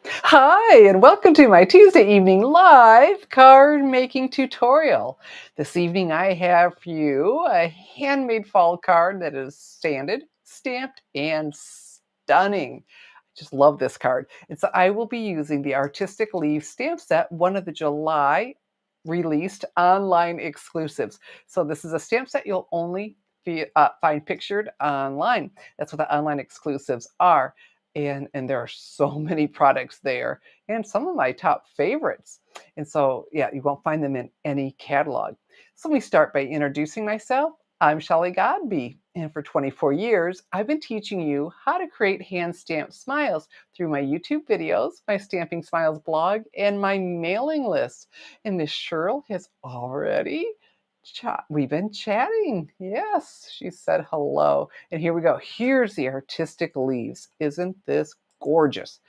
Hi, and welcome to my Tuesday evening live card making tutorial. This evening I have for you a handmade fall card that is sanded, stamped, and stunning. I just love this card. And so I will be using the Artistic Leaves stamp set, one of the July released online exclusives. So this is a stamp set you'll only find pictured online. That's what the online exclusives are. And there are so many products there and some of my top favorites. And so, yeah, you won't find them in any catalog. So let me start by introducing myself. I'm Shelley Godby, and for 24 years, I've been teaching you how to create hand-stamped smiles through my YouTube videos, my Stamping Smiles blog, and my mailing list. And Miss Cheryl has already we've been chatting. Yes, she said hello. And here we go. Here's the Artistic Leaves. Isn't this gorgeous?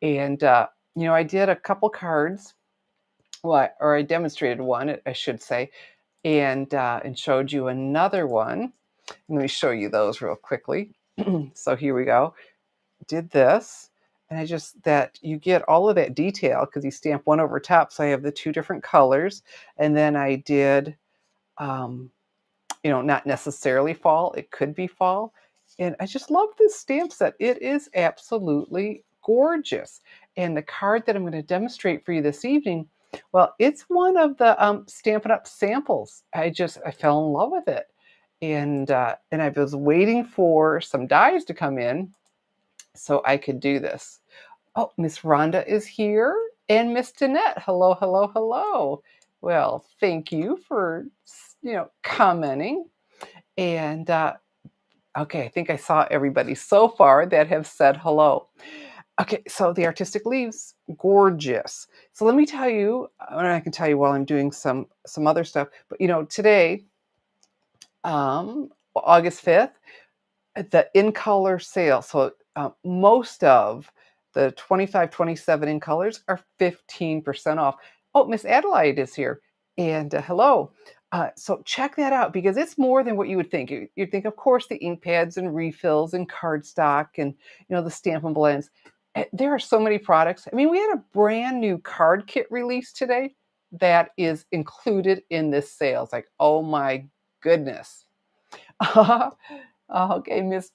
And I did a couple cards, well, or I demonstrated one, I should say, and showed you another one. Let me show you those real quickly. So here we go. Did this, and I just that you get all of that detail because you stamp one over top. So I have the two different colors, and then I did. Um, not necessarily fall. It could be fall. And I just love this stamp set. It is absolutely gorgeous. And the card that I'm going to demonstrate for you this evening, well, it's one of the Stampin' Up samples. I fell in love with it. And I was waiting for some dies to come in so I could do this. Oh, Miss Rhonda is here and Miss Danette. Hello, hello, hello. Well, thank you for commenting. And okay, I think I saw everybody so far that have said hello. Okay, so the Artistic Leaves, gorgeous. So let me tell you, and I can tell you while I'm doing some other stuff. But today, August 5th, the in color sale. So most of the 25, 27 in colors are 15% off. Oh, Miss Adelaide is here. And hello. So check that out because it's more than what you would think. You'd think, of course, the ink pads and refills and cardstock and the Stampin' Blends. There are so many products. I mean, we had a brand new card kit release today that is included in this sale. It's like, oh my goodness. Okay, Miss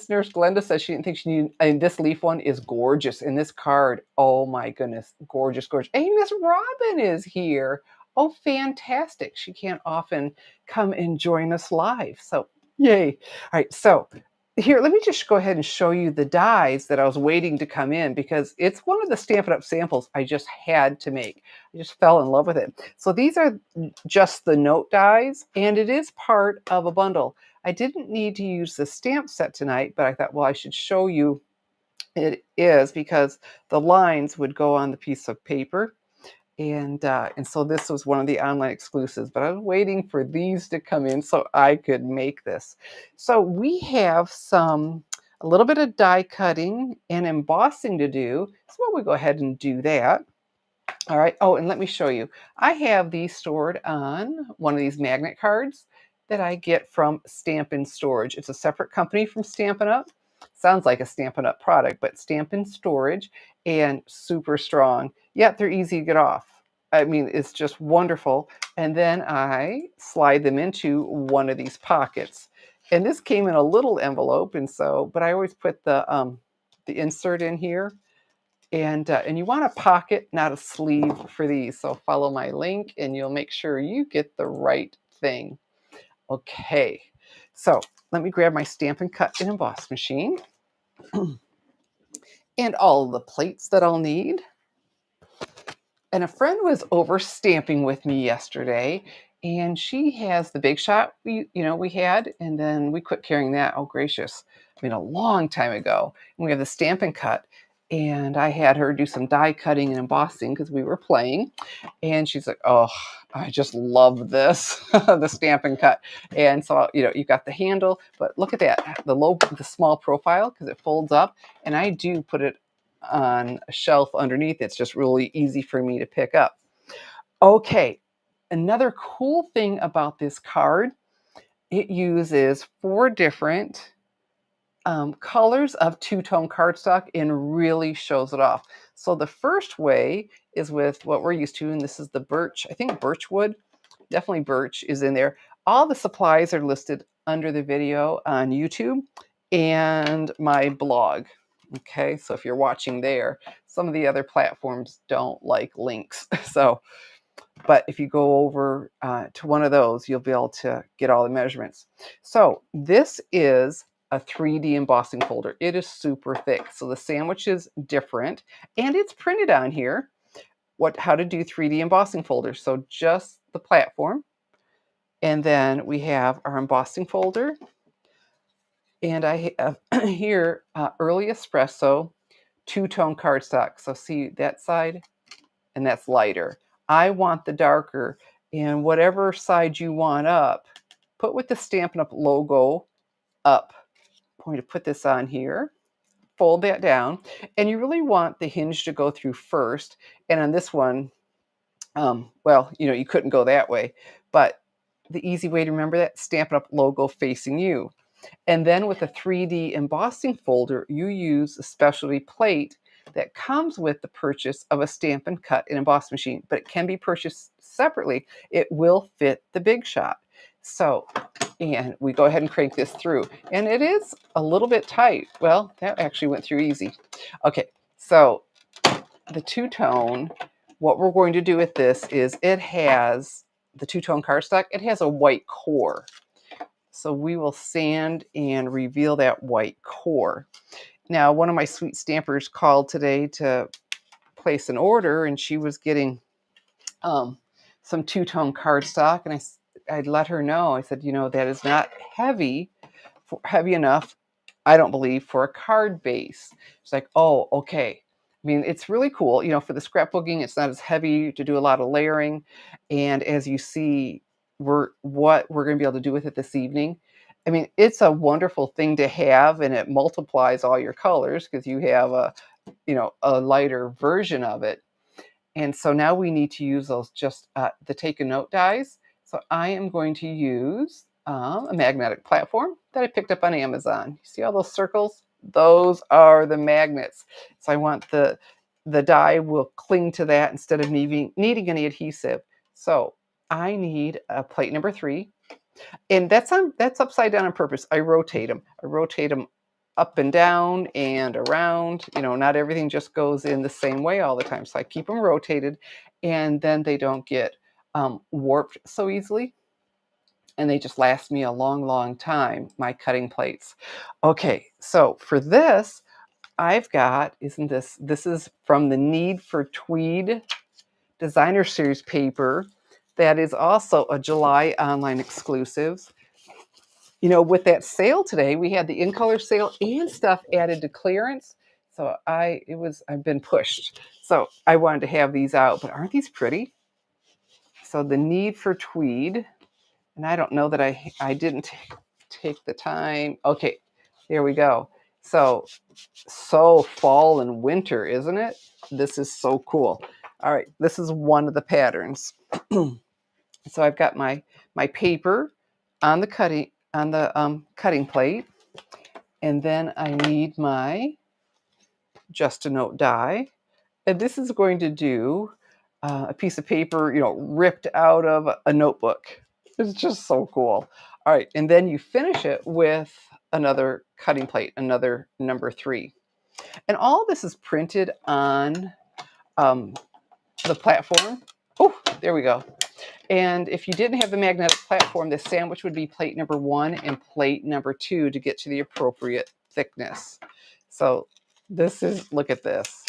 Nurse Glenda says she didn't think she needed. And this leaf one is gorgeous. And this card, oh my goodness, gorgeous, gorgeous. Hey, Miss Robin is here. Oh, fantastic! She can't often come and join us live, so yay! All right, so here, let me just go ahead and show you the dies that I was waiting to come in because it's one of the Stampin' Up samples I just had to make. I just fell in love with it. So these are just the note dies, and it is part of a bundle. I didn't need to use the stamp set tonight, but I thought, well, I should show you it is because the lines would go on the piece of paper. And so this was one of the online exclusives, but I was waiting for these to come in so I could make this. So we have a little bit of die cutting and embossing to do. So we'll go ahead and do that. All right. Oh, and let me show you. I have these stored on one of these magnet cards that I get from Stampin' Storage. It's a separate company from Stampin' Up. Sounds like a Stampin' Up product, but Stampin' Storage and super strong. Yet they're easy to get off. I mean, it's just wonderful. And then I slide them into one of these pockets. And this came in a little envelope, but I always put the insert in here and you want a pocket, not a sleeve for these. So follow my link and you'll make sure you get the right thing. Okay, so let me grab my Stampin' Cut and Emboss machine and all the plates that I'll need. And a friend was over stamping with me yesterday, and she has the Big Shot we had, and then we quit carrying that. Oh gracious, I mean a long time ago. And we have the Stampin' Cut, and I had her do some die cutting and embossing because we were playing, and she's like, "Oh, I just love this, the Stampin' Cut." And so you got the handle, but look at that, the small profile because it folds up, and I do put it on a shelf underneath. It's just really easy for me to pick up. Okay, another cool thing about this card, it uses 4 different colors of two-tone cardstock and really shows it off. So the first way is with what we're used to, and this is the birch. I think birchwood, definitely birch is in there. All the supplies are listed under the video on YouTube and my blog. Okay, so if you're watching there, some of the other platforms don't like links. So, but if you go over to one of those, you'll be able to get all the measurements. So this is a 3D embossing folder. It is super thick. So the sandwich is different and it's printed on here how to do 3D embossing folders. So just the platform. And then we have our embossing folder. And I have here early espresso two-tone cardstock. So see that side, and that's lighter. I want the darker, and whatever side you want up, put with the Stampin' Up logo up. I'm going to put this on here, fold that down, and you really want the hinge to go through first. And on this one, well, you couldn't go that way, but the easy way to remember that, Stampin' Up logo facing you. And then with a 3D embossing folder, you use a specialty plate that comes with the purchase of a Stampin' Cut and Emboss machine, but it can be purchased separately. It will fit the Big Shot. So, and we go ahead and crank this through. And it is a little bit tight. Well, that actually went through easy. Okay, so the two-tone, what we're going to do with this is it has, the two-tone cardstock, it has a white core. So we will sand and reveal that white core. Now, one of my sweet stampers called today to place an order, and she was getting some two-tone cardstock, and I let her know. I said, that is not heavy enough, I don't believe, for a card base. She's like, oh, okay. I mean, it's really cool. For the scrapbooking, it's not as heavy to do a lot of layering. And as you see, what we're going to be able to do with it this evening. I mean, it's a wonderful thing to have, and it multiplies all your colors because you have a lighter version of it. And so now we need to use those just the take a note dies. So I am going to use a magnetic platform that I picked up on Amazon. You see all those circles? Those are the magnets. So I want the die will cling to that instead of needing any adhesive. So I need a plate number 3. And that's upside down on purpose. I rotate them. Up and down and around. Not everything just goes in the same way all the time. So I keep them rotated, and then they don't get warped so easily. And they just last me a long, long time, my cutting plates. Okay, so for this, I've got, this is from the Need for Tweed Designer Series paper. That is also a July online exclusive. With that sale today, we had the in-color sale and stuff added to clearance. So I've been pushed. So I wanted to have these out, but aren't these pretty? So the Need for Tweed, and I don't know that I didn't take the time. Okay, here we go. So fall and winter, isn't it? This is so cool. All right, this is one of the patterns. So I've got my paper on the cutting plate, and then I need my Just a Note die, and this is going to do a piece of paper, ripped out of a notebook. It's just so cool. All right, and then you finish it with another cutting plate, another number 3, and all this is printed on the platform. Oh, there we go. And if you didn't have the magnetic platform, the sandwich would be plate number 1 and plate number 2 to get to the appropriate thickness. So look at this.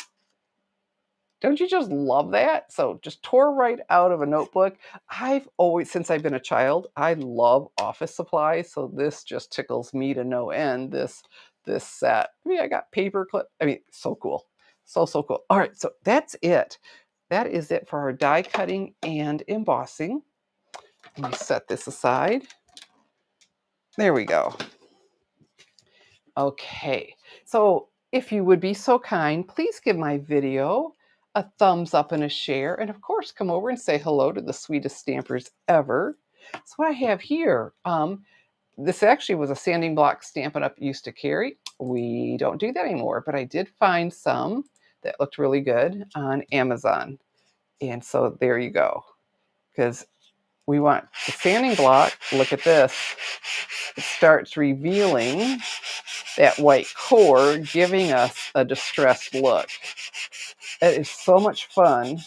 Don't you just love that? So just tore right out of a notebook. I've always, since I've been a child, I love office supplies. So this just tickles me to no end, this set. I mean, I got paper clip. I mean, so cool. So cool. All right, so that's it. That is it for our die cutting and embossing. Let me set this aside. There we go. Okay, so if you would be so kind, please give my video a thumbs up and a share. And of course, come over and say hello to the sweetest stampers ever. So what I have here, this actually was a sanding block Stampin' Up used to carry. We don't do that anymore, but I did find some that looked really good on Amazon. And so there you go. Because we want the sanding block, look at this, it starts revealing that white core, giving us a distressed look. It is so much fun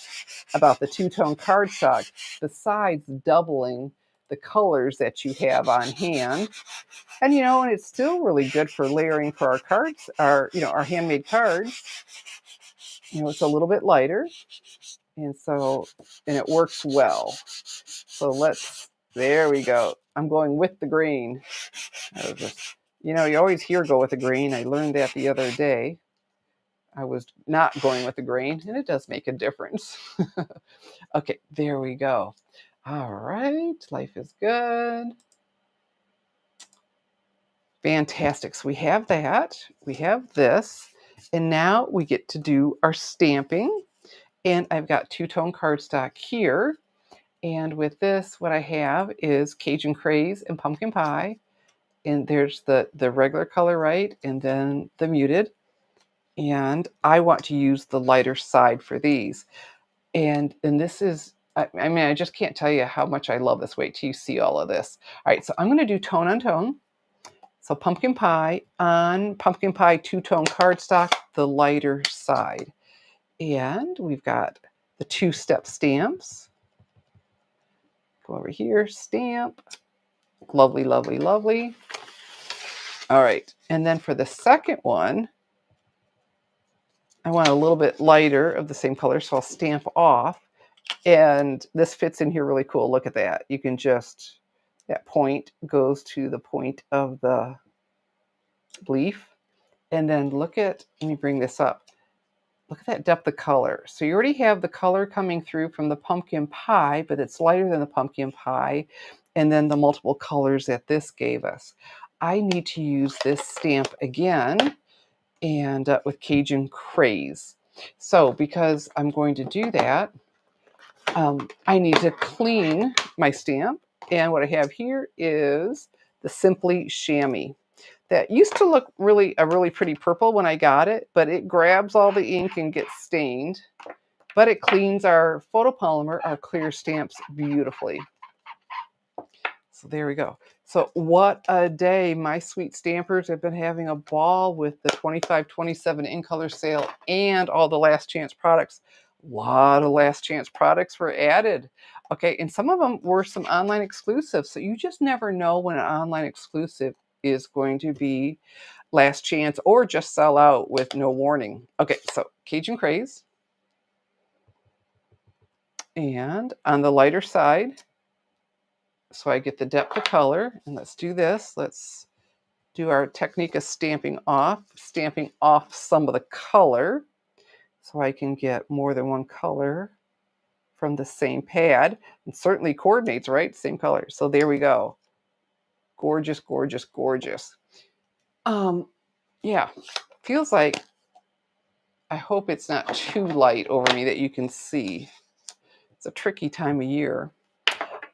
about the two-tone cardstock, besides doubling the colors that you have on hand. And and it's still really good for layering for our cards, our handmade cards. It's a little bit lighter, and it works well. So there we go. I'm going with the grain. You always hear go with the grain. I learned that the other day. I was not going with the grain, and it does make a difference. Okay, there we go. All right, life is good. Fantastic. So we have that. We have this. And now we get to do our stamping. And I've got two-tone cardstock here. And with this, what I have is Cajun Craze and Pumpkin Pie. And there's the regular color, right? And then the muted. And I want to use the lighter side for these. And this is, I mean, I just can't tell you how much I love this. Wait till you see all of this. All right, so I'm going to do tone on tone. So pumpkin pie on pumpkin pie two-tone cardstock, the lighter side. And we've got the two-step stamps. Go over here, stamp. Lovely, lovely, lovely. All right, and then for the second one, I want a little bit lighter of the same color, so I'll stamp off. And this fits in here really cool. Look at that. You can just, that point goes to the point of the leaf. And then let me bring this up. Look at that depth of color. So you already have the color coming through from the pumpkin pie, but it's lighter than the pumpkin pie. And then the multiple colors that this gave us. I need to use this stamp again and with Cajun Craze. So because I'm going to do that, I need to clean my stamp. And what I have here is the Simply Chamois. That used to look a really pretty purple when I got it, but it grabs all the ink and gets stained. But it cleans our photopolymer, our clear stamps, beautifully. So there we go. So what a day. My sweet stampers have been having a ball with the 25-27 in color sale and all the last chance products. A lot of last chance products were added. Okay, and some of them were some online exclusives. So you just never know when an online exclusive is going to be last chance or just sell out with no warning. Okay, so Cajun Craze. And on the lighter side, so I get the depth of color, and let's do this. Let's do our technique of stamping off some of the color so I can get more than one color from the same pad, and certainly coordinates, right? Same color. So there we go. Gorgeous, gorgeous, gorgeous. Yeah, feels like, I hope it's not too light over me that you can see. It's a tricky time of year.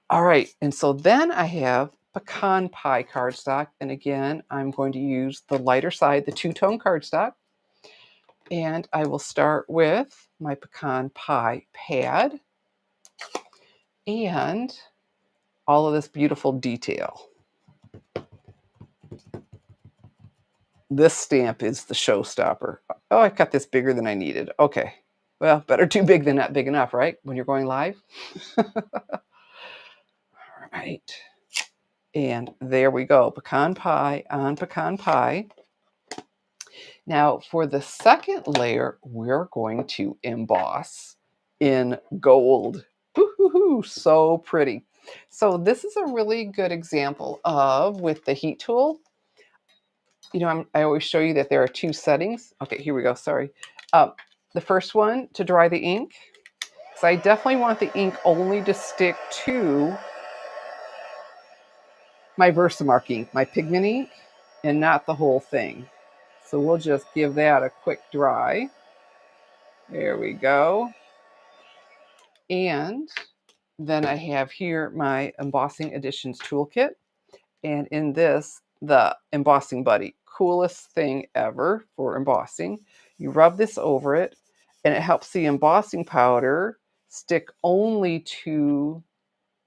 All right, and so then I have pecan pie cardstock, and again, I'm going to use the lighter side, the two-tone cardstock, and I will start with my pecan pie pad and all of this beautiful detail. This stamp is the showstopper. Oh, I cut this bigger than I needed. Okay, well, better too big than not big enough, right? When you're going live. All right. And there we go, pecan pie on pecan pie. Now for the second layer, we're going to emboss in gold. Woo-hoo-hoo, so pretty. So this is a really good example of, with the heat tool, I always show you that there are two settings. Okay, here we go, sorry. The first one, to dry the ink. So I definitely want the ink only to stick to my Versamark ink, my pigment ink, and not the whole thing. So we'll just give that a quick dry. There we go. And then I have here my Embossing Editions toolkit. And in this, the embossing buddy, coolest thing ever for embossing. You rub this over it, and it helps the embossing powder stick only to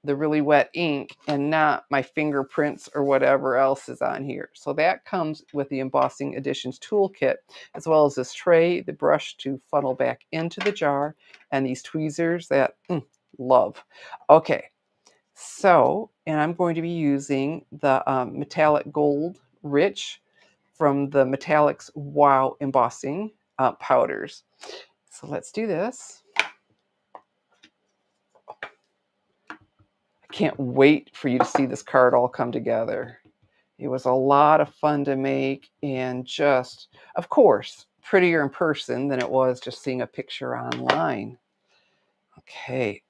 the really wet ink and not my fingerprints or whatever else is on here. So that comes with the Embossing Additions Toolkit, as well as this tray, the brush to funnel back into the jar, and these tweezers that love. Okay, so, and I'm going to be using the metallic gold rich from the Metallics Wow embossing powders. So let's do this. I can't wait for you to see this card all come together. It was a lot of fun to make, and just, of course, prettier in person than it was just seeing a picture online. Okay,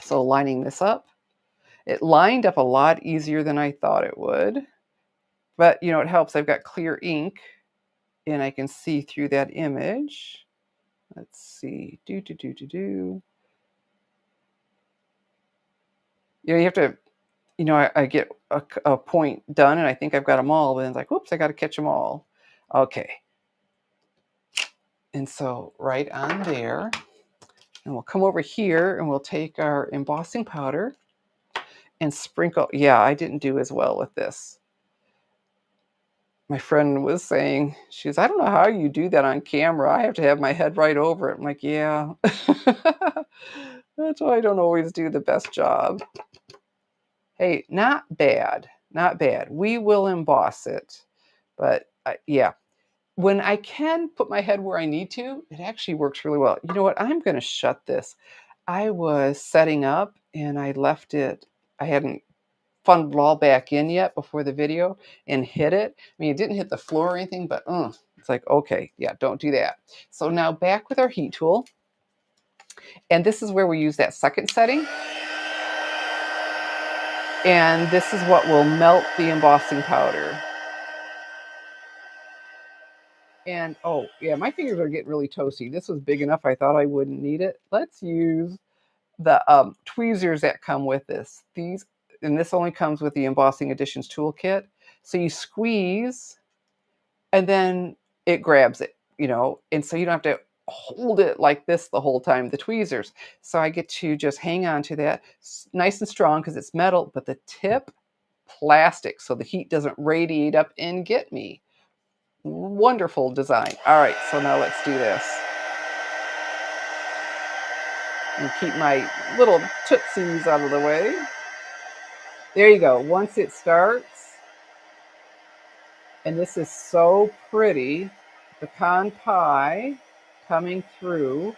so lining this up. It lined up a lot easier than I thought it would, but you know, it helps. I've got clear ink and I can see through that image. Let's see, do. You know, you have to, you know, I get a point done and I think I've got them all, but then it's like, whoops, I got to catch them all. Okay. And so right on there, and we'll come over here and we'll take our embossing powder and sprinkle. Yeah, I didn't do as well with this. My friend was saying, I don't know how you do that on camera. I have to have my head right over it. I'm like, yeah. That's why I don't always do the best job. Hey, not bad. Not bad. We will emboss it. But yeah, when I can put my head where I need to, it actually works really well. You know what? I'm going to shut this. I was setting up and I left it. I hadn't funneled it all back in yet before the video and hit it. I mean, it didn't hit the floor or anything, but it's like, okay, yeah, don't do that. So now back with our heat tool. And this is where we use that second setting. And this is what will melt the embossing powder. And oh, yeah, my fingers are getting really toasty. This was big enough. I thought I wouldn't need it. Let's use the tweezers that come with this. These, and this only comes with the Embossing Additions Toolkit. So you squeeze, and then it grabs it, you know, and so you don't have to hold it like this the whole time, the tweezers. So I get to just hang on to that nice and strong because it's metal, but the tip, plastic, so the heat doesn't radiate up and get me. Wonderful design. All right, so now let's do this. And keep my little tootsies out of the way. There you go. Once it starts, and this is so pretty, pecan pie coming through.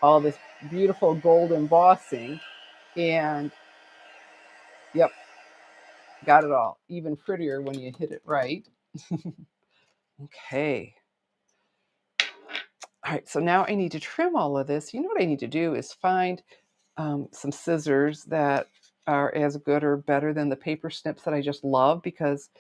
All this beautiful gold embossing, and yep, got it all. Even prettier when you hit it right. Okay. All right, so now I need to trim all of this. You know what I need to do is find some scissors that are as good or better than the paper snips that I just love, because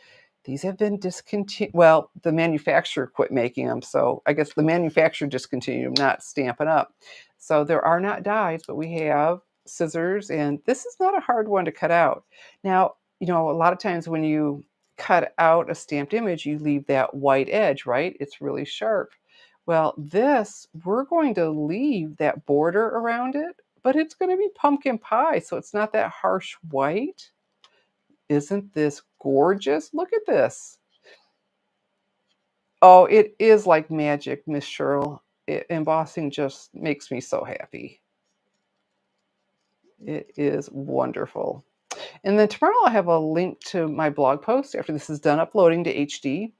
these have been discontinued. Well, the manufacturer quit making them, so I guess the manufacturer discontinued them, not Stampin' Up. So there are not dies, but we have scissors, and this is not a hard one to cut out. Now, you know, a lot of times when you cut out a stamped image, you leave that white edge, right? It's really sharp. Well, this, we're going to leave that border around it, but it's going to be pumpkin pie, so it's not that harsh white. Isn't this gorgeous? Look at this. Oh, it is like magic, Miss Cheryl. Embossing just makes me so happy. It is wonderful. And then tomorrow I'll have a link to my blog post after this is done uploading to HD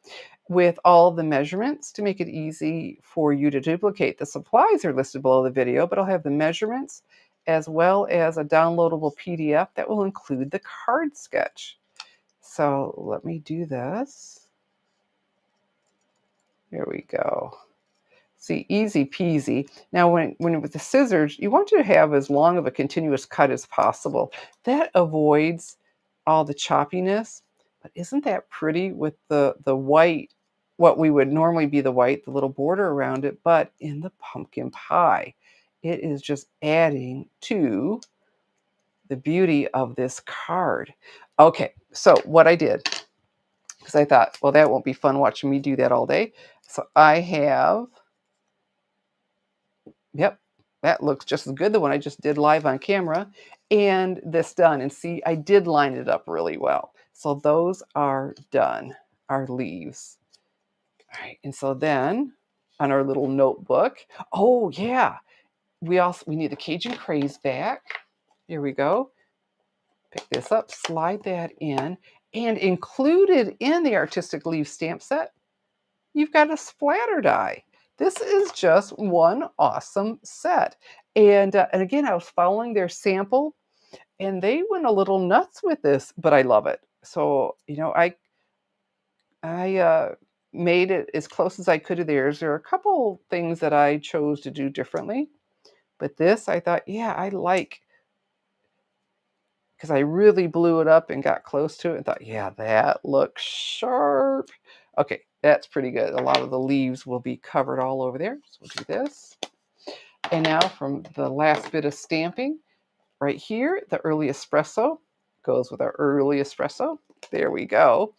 with all the measurements to make it easy for you to duplicate. The supplies are listed below the video, but I'll have the measurements as well as a downloadable PDF that will include the card sketch. So let me do this. There we go. See, easy peasy. Now, when with the scissors, you want to have as long of a continuous cut as possible. That avoids all the choppiness. But isn't that pretty with the white, what we would normally be the white, the little border around it, but in the pumpkin pie. It is just adding to the beauty of this card. Okay, so what I did, because I thought, well, that won't be fun watching me do that all day. So I have, yep, that looks just as good, the one I just did live on camera, and this done. And see, I did line it up really well. So those are done, our leaves. All right, and so then on our little notebook, oh yeah, we need the Cajun craze back. Here we go. Pick this up, slide that in, and included in the artistic leaf stamp set, you've got a splatter die. This is just one awesome set. And again, I was following their sample, and they went a little nuts with this, but I love it. So I made it as close as I could to theirs. There are a couple things that I chose to do differently, but this I thought, yeah, I like, because I really blew it up and got close to it and thought, yeah, that looks sharp. Okay, that's pretty good. A lot of the leaves will be covered all over there. So we'll do this. And now from the last bit of stamping, right here, the early espresso goes with our early espresso. There we go.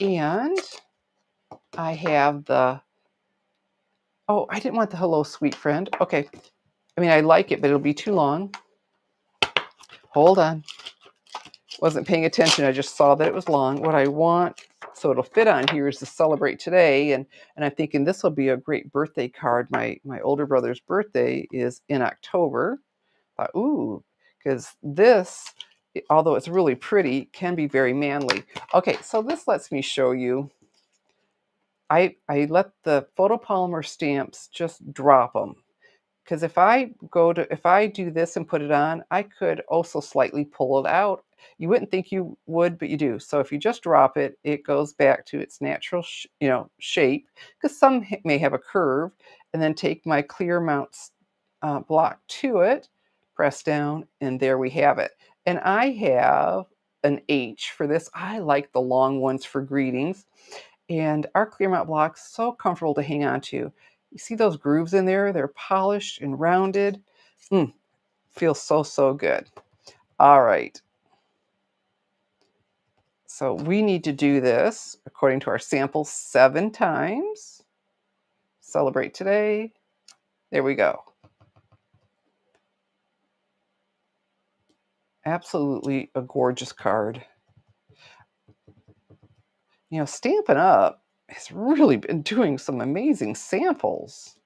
And I have the, oh, I didn't want the hello, sweet friend. Okay. I mean, I like it, but it'll be too long. Hold on. Wasn't paying attention. I just saw that it was long. What I want, so it'll fit on here, is to celebrate today. And I'm thinking this will be a great birthday card. My older brother's birthday is in October. Thought, ooh, because this, although it's really pretty, can be very manly. Okay, so this lets me show you. I let the photopolymer stamps just drop them. Because if I do this and put it on, I could also slightly pull it out. You wouldn't think you would, but you do. So if you just drop it, it goes back to its natural, shape. Because some may have a curve, and then take my clear mount block to it, press down, and there we have it. And I have an H for this. I like the long ones for greetings. And our clear mount block's so comfortable to hang on to. You see those grooves in there? They're polished and rounded. Feels so, so good. All right. So we need to do this according to our sample 7 times. Celebrate today. There we go. Absolutely a gorgeous card. Stampin' Up has really been doing some amazing samples.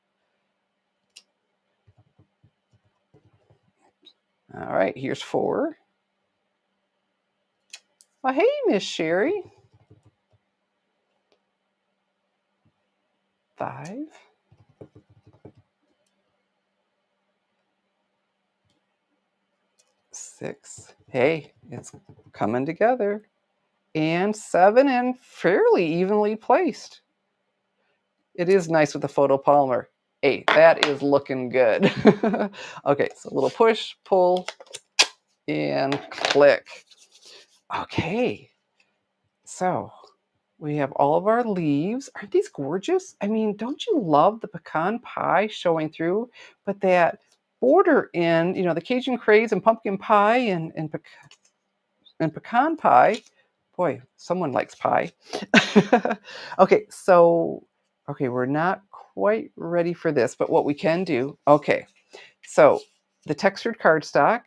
All right, here's 4. Well, hey, Miss Sherry. 5. 6. Hey, it's coming together. And 7, and fairly evenly placed. It is nice with the photopolymer. Hey, that is looking good. Okay, so a little push, pull, and click. Okay, so we have all of our leaves. Aren't these gorgeous? I mean, don't you love the pecan pie showing through? But that border in, the Cajun craze and pumpkin pie and pecan pie. Boy, someone likes pie. Okay, we're not quite ready for this, but what we can do, okay, so the textured cardstock,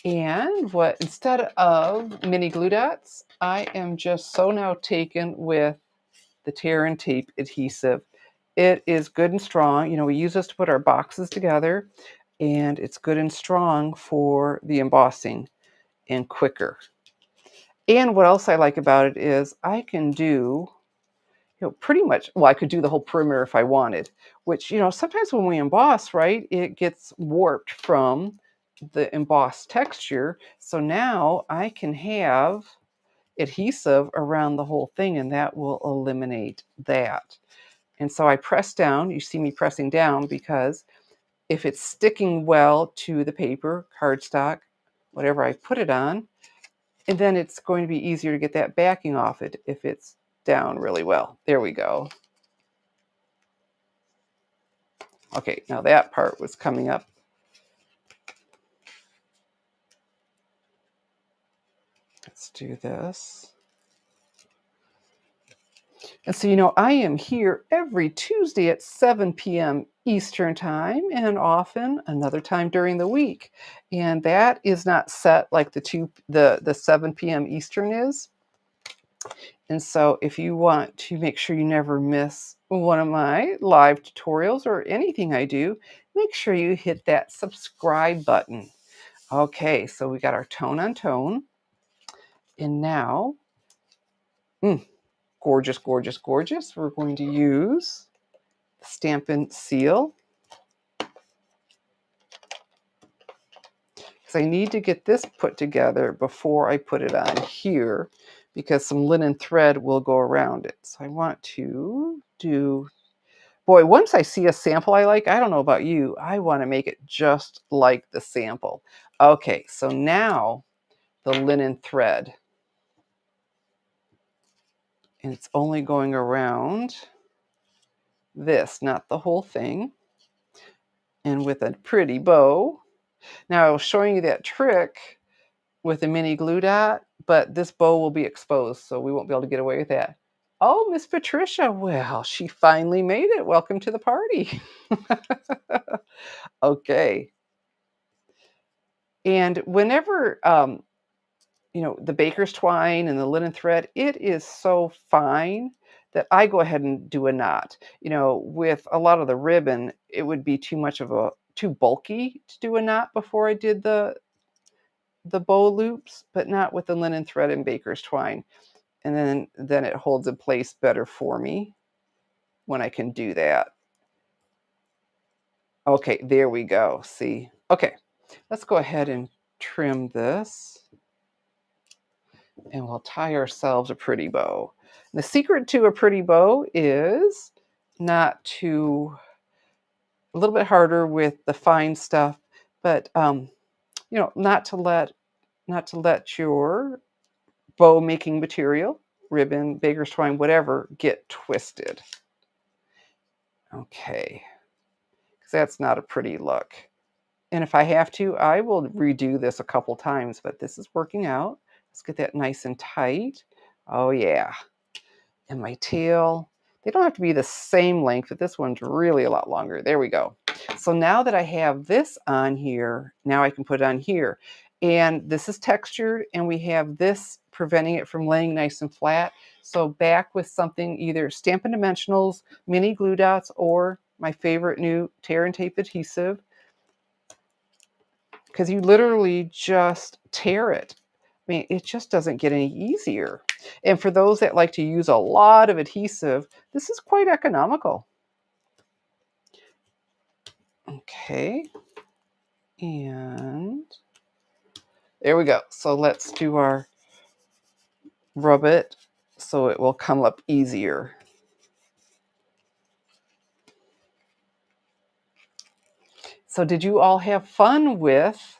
and what, instead of mini glue dots, I am just so now taken with the tear and tape adhesive. It is good and strong. We use this to put our boxes together, and it's good and strong for the embossing and quicker. And what else I like about it is I can do, pretty much, well, I could do the whole perimeter if I wanted, which, sometimes when we emboss, right, it gets warped from the embossed texture. So now I can have adhesive around the whole thing, and that will eliminate that. And so I press down. You see me pressing down because if it's sticking well to the paper, cardstock, whatever I put it on, and then it's going to be easier to get that backing off it if it's down really well. There we go. Okay, now that part was coming up. Let's do this. And so, I am here every Tuesday at 7 p.m. Eastern Time and often another time during the week. And that is not set like the 7 p.m. Eastern is. And so if you want to make sure you never miss one of my live tutorials or anything I do, make sure you hit that subscribe button. Okay, so we got our tone on tone. And now, gorgeous, gorgeous, gorgeous. We're going to use Stampin' Seal. Because I need to get this put together before I put it on here, because some linen thread will go around it. So I want to do, boy, once I see a sample I like, I don't know about you, I want to make it just like the sample. Okay, so now the linen thread. And it's only going around this, not the whole thing. And with a pretty bow. Now I was showing you that trick with a mini glue dot, but this bow will be exposed, so we won't be able to get away with that. Oh, Miss Patricia, well, she finally made it. Welcome to the party. Okay. And whenever, the baker's twine and the linen thread, it is so fine that I go ahead and do a knot. With a lot of the ribbon, it would be too bulky to do a knot before I did the bow loops, but not with the linen thread and baker's twine. And then it holds in place better for me when I can do that. Okay, there we go. See? Okay, let's go ahead and trim this. And we'll tie ourselves a pretty bow. The secret to a pretty bow is not to, a little bit harder with the fine stuff, but not to let your bow making material, ribbon, baker's twine, whatever, get twisted. Okay, because that's not a pretty look. And if I have to, I will redo this a couple times, but this is working out. Let's get that nice and tight. Oh yeah. And my tail, they don't have to be the same length, but this one's really a lot longer. There we go. So now that I have this on here, now I can put it on here. And this is textured, and we have this preventing it from laying nice and flat. So back with something, either Stampin' Dimensionals, mini glue dots, or my favorite new tear and tape adhesive, because you literally just tear it. I mean, it just doesn't get any easier. And for those that like to use a lot of adhesive, this is quite economical. Okay. And there we go. So let's do our rub it so it will come up easier. So did you all have fun with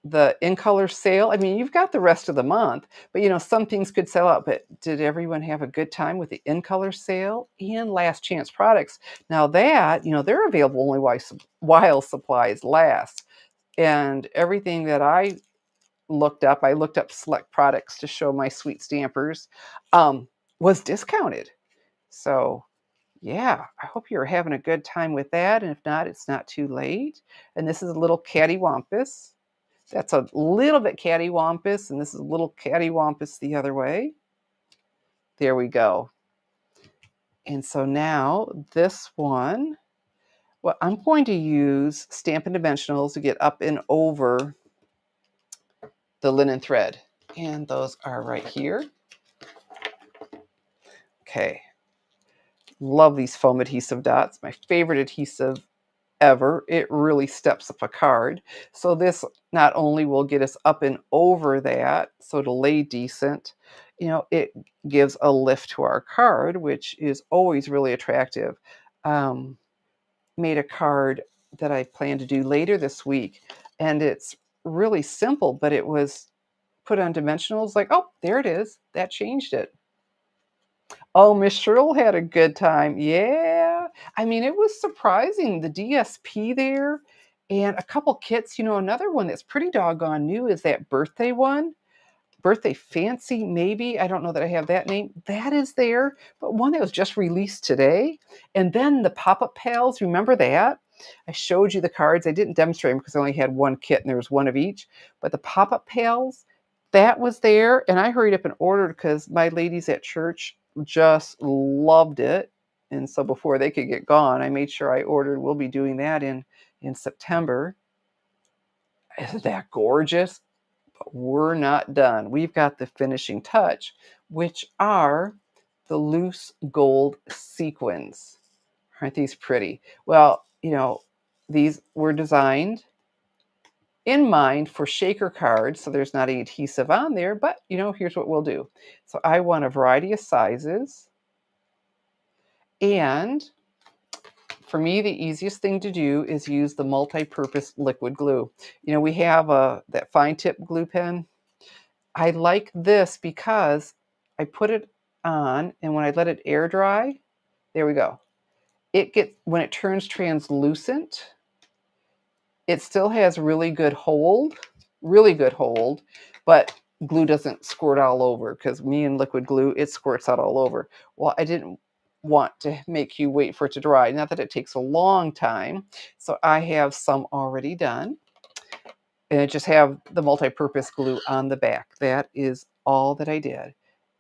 the in color sale? I mean, you've got the rest of the month, but some things could sell out. But did everyone have a good time with the in color sale and last chance products? Now that, they're available only while supplies last. And everything that I looked up select products to show my sweet stampers, was discounted. So yeah, I hope you're having a good time with that. And if not, it's not too late. And this is a little cattywampus. That's a little bit cattywampus, and this is a little cattywampus the other way. There we go. And so now this one, well, I'm going to use Stampin' Dimensionals to get up and over the linen thread. And those are right here. Okay. Love these foam adhesive dots. My favorite adhesive ever. It really steps up a card. So this not only will get us up and over that, so it'll lay decent, it gives a lift to our card, which is always really attractive. Made a card that I plan to do later this week, and it's really simple, but it was put on dimensionals like, oh, there it is. That changed it. Oh, Miss Shirl had a good time. Yeah. I mean, it was surprising, the DSP there and a couple kits. Another one that's pretty doggone new is that birthday one. Birthday Fancy, maybe. I don't know that I have that name. That is there, but one that was just released today. And then the Pop-Up Pals, remember that? I showed you the cards. I didn't demonstrate them because I only had one kit and there was one of each. But the Pop-Up Pals, that was there. And I hurried up and ordered because my ladies at church just loved it. And so before they could get gone, I made sure I ordered. We'll be doing that in September. Isn't that gorgeous? But we're not done. We've got the finishing touch, which are the loose gold sequins. Aren't these pretty? Well, these were designed in mind for shaker cards, so there's not any adhesive on there, but here's what we'll do. So I want a variety of sizes, and for me, the easiest thing to do is use the multi-purpose liquid glue. We have that fine tip glue pen. I like this because I put it on, and when I let it air dry, there we go. When it turns translucent, it still has really good hold, but glue doesn't squirt all over, because me and liquid glue, it squirts out all over. Well, I didn't want to make you wait for it to dry. Not that it takes a long time. So I have some already done. And I just have the multi-purpose glue on the back. That is all that I did.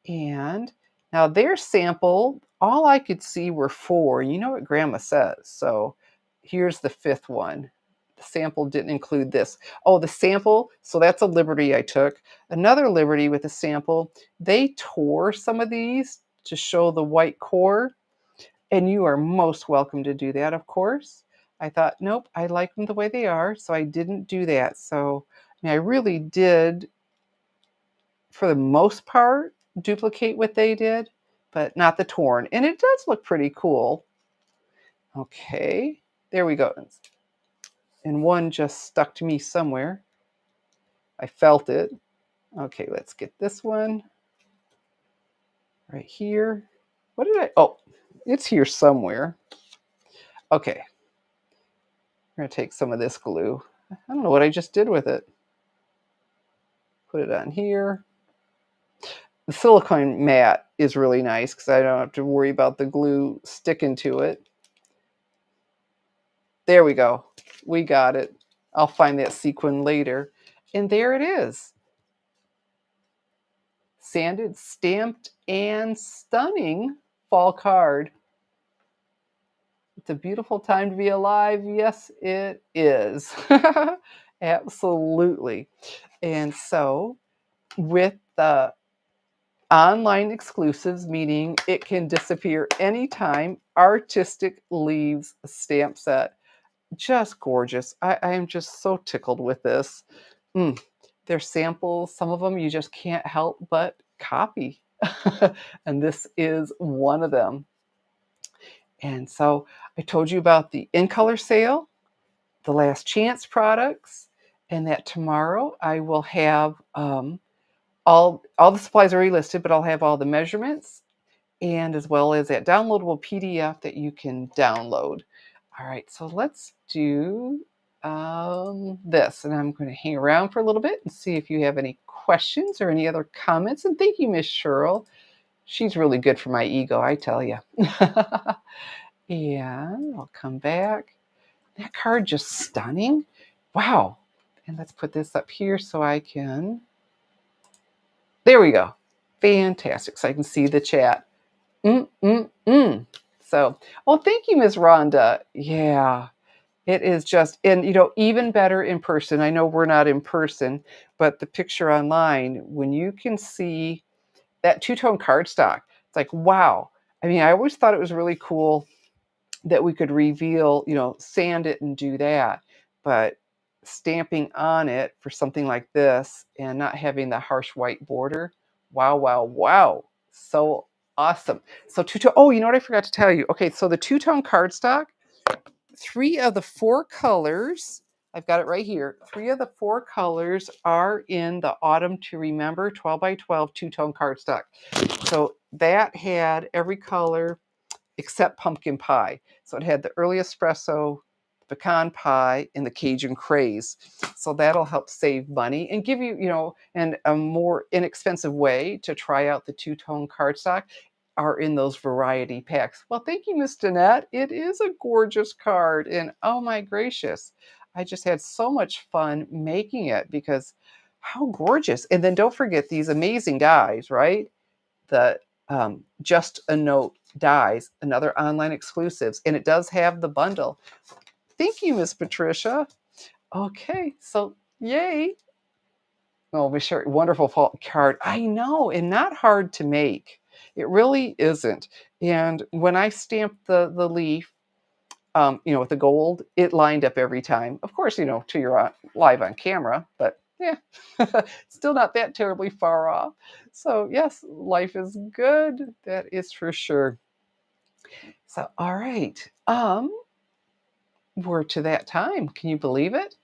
And now their sample, all I could see were 4. You know what Grandma says. So here's the 5th one. The sample didn't include this. Oh, the sample, so that's a liberty I took. Another liberty with the sample, they tore some of these to show the white core. And you are most welcome to do that, of course. I thought, nope, I like them the way they are, so I didn't do that. So, I really did, for the most part, duplicate what they did, but not the torn. And it does look pretty cool. Okay, there we go. And one just stuck to me somewhere. I felt it. Okay, let's get this one right here. Oh, it's here somewhere. Okay. I'm going to take some of this glue. I don't know what I just did with it. Put it on here. The silicone mat is really nice because I don't have to worry about the glue sticking to it. There we go. We got it. I'll find that sequin later. And there it is. Sanded, stamped, and stunning fall card. It's a beautiful time to be alive. Yes, it is. Absolutely. And so with the online exclusives, meaning it can disappear anytime, Artistic Leaves stamp set. Just gorgeous. I am just so tickled with this. They're samples. Some of them you just can't help but copy. And this is one of them. And so I told you about the In Color sale, the last chance products, and that tomorrow I will have all the supplies are already listed, but I'll have all the measurements, and as well as that downloadable PDF that you can download. All right, so let's do this, and I'm going to hang around for a little bit and see if you have any questions or any other comments. And thank you, Miss Cheryl. She's really good for my ego, I tell you. And I'll come back. That card just stunning. Wow. And let's put this up here so I can. There we go. Fantastic. So I can see the chat. So, oh, thank you, Ms. Rhonda. Yeah, it is just, and even better in person. I know we're not in person, but the picture online, when you can see that two-tone cardstock, it's like, wow. I mean, I always thought it was really cool that we could reveal, sand it and do that, but stamping on it for something like this and not having the harsh white border, wow, wow, wow. So awesome. So two-tone, oh, you know what I forgot to tell you? Okay, so the two-tone cardstock, 3 of the 4 colors, I've got it right here. 3 of the 4 colors are in the Autumn to Remember 12 by 12 two-tone cardstock. So that had every color except pumpkin pie. So it had the early espresso, pecan pie, and the Cajun craze. So that'll help save money and give you, and a more inexpensive way to try out the two-tone cardstock are in those variety packs. Well, thank you, Miss Danette. It is a gorgeous card, and oh my gracious, I just had so much fun making it because how gorgeous. And then don't forget these amazing dies, right? The Just a Note dies, another online exclusives, and it does have the bundle. Thank you, Miss Patricia. Okay, so yay. Oh, Miss Sherry, wonderful fall card. I know, and not hard to make. It really isn't. And when I stamped the leaf, with the gold, it lined up every time. Of course, to your live on camera, but yeah, still not that terribly far off. So yes, life is good. That is for sure. So all right, we're to that time. Can you believe it?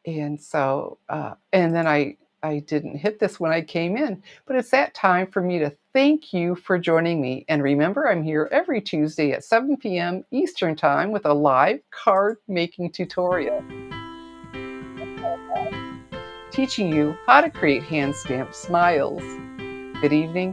And so, and then I didn't hit this when I came in, but it's that time for me to thank you for joining me. And remember, I'm here every Tuesday at 7 p.m. Eastern Time with a live card making tutorial teaching you how to create hand stamped smiles. Good evening.